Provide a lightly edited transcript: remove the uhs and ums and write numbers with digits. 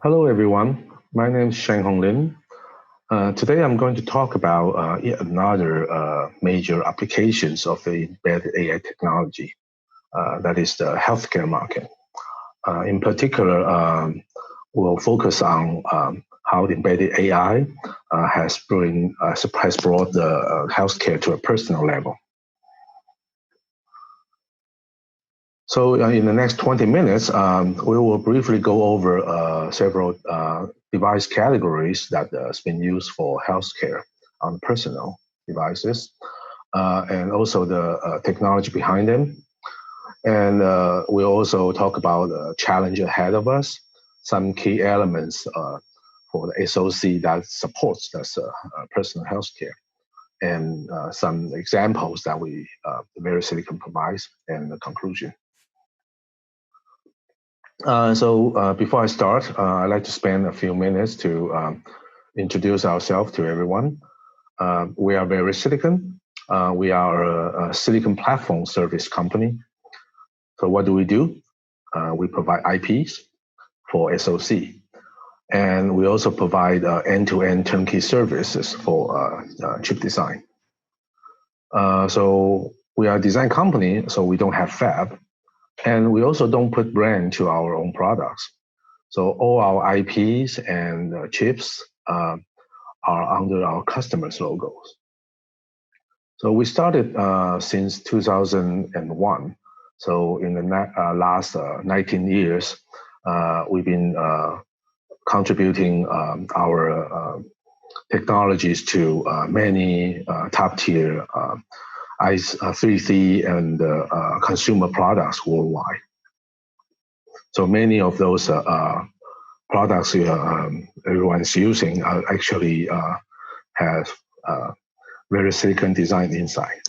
Hello, everyone. My name is Shang-Hung Lin. Today, I'm going to talk about yet another major applications of the embedded AI technology, that is the healthcare market. In particular, we'll focus on how the embedded AI has brought the healthcare to a personal level. So in the next 20 minutes, we will briefly go over several device categories that has been used for healthcare on personal devices, and also the technology behind them. And we'll also talk about the challenge ahead of us, some key elements for the SoC that supports this personal healthcare, and some examples that VeriSilicon provides, and the conclusion. So before I start, I'd like to spend a few minutes to introduce ourselves to everyone. We are VeriSilicon. We are a silicon platform service company. So what do? We provide IPs for SoC. And we also provide end-to-end turnkey services for chip design. So we are a design company, so we don't have fab. And we also don't put brand to our own products. So all our IPs and chips are under our customers' logos. So we started since 2001. So in the last 19 years, we've been contributing our technologies to many top-tier 3C and consumer products worldwide. So many of those products everyone's using actually have VeriSilicon design inside.